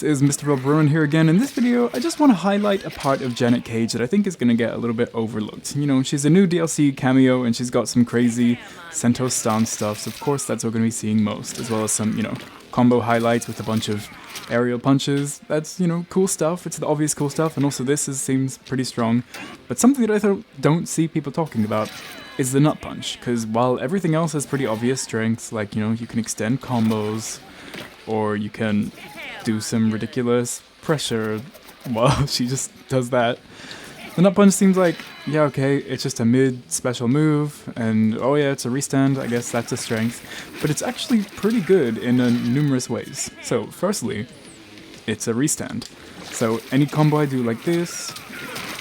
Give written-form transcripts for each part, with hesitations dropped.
Is Mr. Rob Rowan here again. In this video, I just want to highlight a part of Janet Cage that I think is going to get a little bit overlooked. You know, she's a new DLC cameo and she's got some crazy Sentos stance stuff, so of course that's what we're going to be seeing most, as well as some, you know, combo highlights with a bunch of aerial punches. That's, you know, cool stuff. It's the obvious cool stuff, and also seems pretty strong. But something that I don't see people talking about is the nut punch, because while everything else has pretty obvious strengths, like, you know, you can extend combos, or you can do some ridiculous pressure while she just does that. The nut punch seems like, yeah, okay, it's just a mid special move, and oh yeah, it's a restand, I guess that's a strength, but it's actually pretty good in numerous ways. So firstly, it's a restand. So any combo I do like this,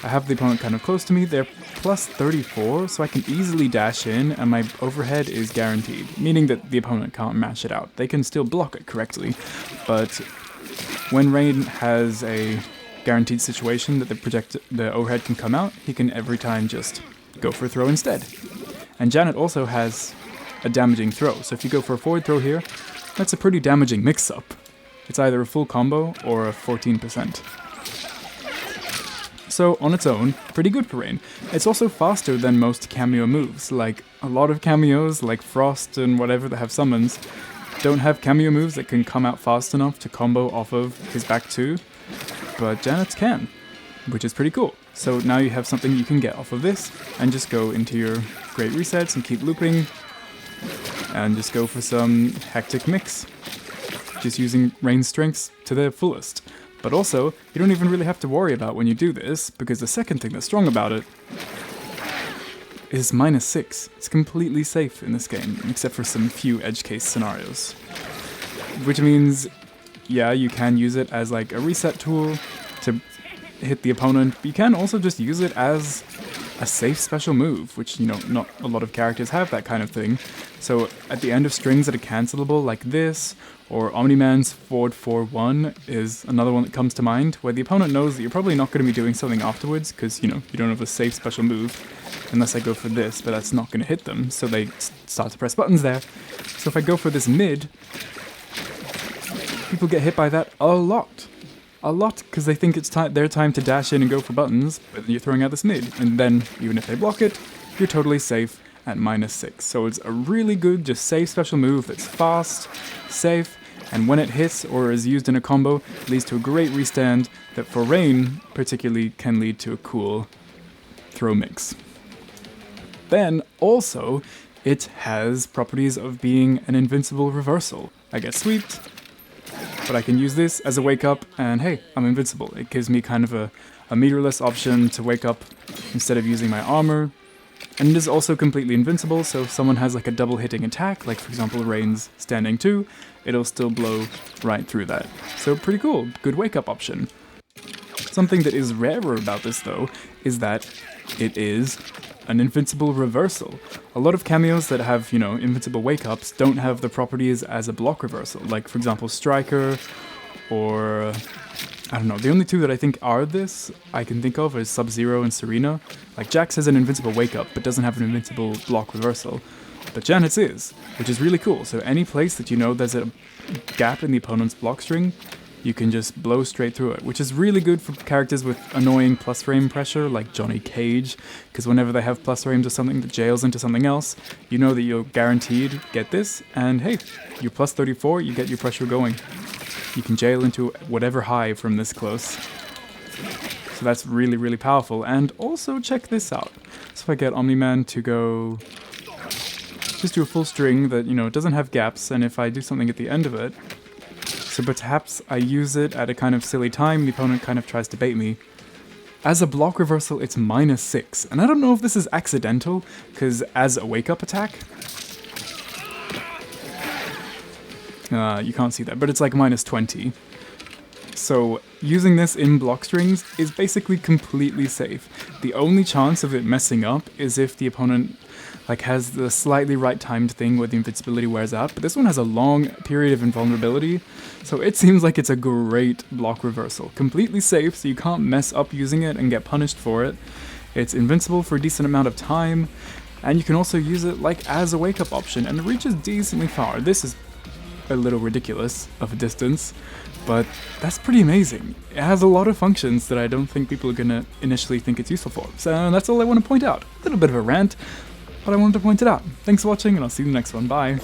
I have the opponent kind of close to me, they're plus 34, so I can easily dash in, and my overhead is guaranteed, meaning that the opponent can't mash it out. They can still block it correctly, but when Rain has a guaranteed situation that the overhead can come out, he can every time just go for a throw instead. And Janet also has a damaging throw, so if you go for a forward throw here, that's a pretty damaging mix-up. It's either a full combo or a 14%. So, on its own, pretty good for Rain. It's also faster than most Kameo moves. Like, a lot of Kameos, like Frost and whatever that have summons, don't have Kameo moves that can come out fast enough to combo off of his back two, but Janet's can, which is pretty cool. So now you have something you can get off of this, and just go into your great resets and keep looping, and just go for some hectic mix, just using Rain's strengths to their fullest. But also, you don't even really have to worry about when you do this, because the second thing that's strong about it is -6. It's completely safe in this game, except for some few edge case scenarios. Which means, yeah, you can use it as like a reset tool to hit the opponent, but you can also just use it as a safe special move, which, you know, not a lot of characters have that kind of thing. So at the end of strings that are cancelable like this, or Omni-Man's forward 4-1 is another one that comes to mind, where the opponent knows that you're probably not going to be doing something afterwards, because, you know, you don't have a safe special move, unless I go for this, but that's not going to hit them, so they start to press buttons there. So if I go for this mid, people get hit by that a lot. A lot, because they think it's their time to dash in and go for buttons, but then you're throwing out this mid, and then, even if they block it, you're totally safe at -6. So it's a really good, just safe special move that's fast, safe, and when it hits or is used in a combo, it leads to a great restand that for Rain, particularly, can lead to a cool throw mix. Then, also, it has properties of being an invincible reversal. I get sweeped, but I can use this as a wake up, and hey, I'm invincible. It gives me kind of a meterless option to wake up instead of using my armor. And it is also completely invincible, so if someone has like a double hitting attack, like for example Rain's standing 2, it'll still blow right through that. So pretty cool, good wake up option. Something that is rarer about this though, is that it is an invincible reversal. A lot of cameos that have, you know, invincible wake-ups don't have the properties as a block reversal, like for example Striker, or I don't know, the only two that I think are this, I can think of, is Sub-Zero and Serena. Like Jax has an invincible wake-up, but doesn't have an invincible block reversal. But Janet's is, which is really cool, so any place that you know there's a gap in the opponent's block string, you can just blow straight through it, which is really good for characters with annoying plus frame pressure, like Johnny Cage, because whenever they have plus frames or something that jails into something else, you know that you'll guaranteed get this, and hey, you're plus 34, you get your pressure going. You can jail into whatever high from this close. So that's really, really powerful, and also check this out. So if I get Omni-Man to go just do a full string that, you know, doesn't have gaps, and if I do something at the end of it, so perhaps I use it at a kind of silly time, the opponent kind of tries to bait me. As a block reversal, it's -6, and I don't know if this is accidental, because as a wake-up attack, you can't see that, but it's like -20. So using this in block strings is basically completely safe. The only chance of it messing up is if the opponent like has the slightly right timed thing where the invincibility wears out, but this one has a long period of invulnerability, so it seems like it's a great block reversal. Completely safe, so you can't mess up using it and get punished for it. It's invincible for a decent amount of time, and you can also use it like as a wake-up option, and it reaches decently far. This is a little ridiculous of a distance, but that's pretty amazing. It has a lot of functions that I don't think people are gonna initially think it's useful for. So that's all I want to point out. A little bit of a rant, but I wanted to point it out. Thanks for watching, and I'll see you in the next one. Bye.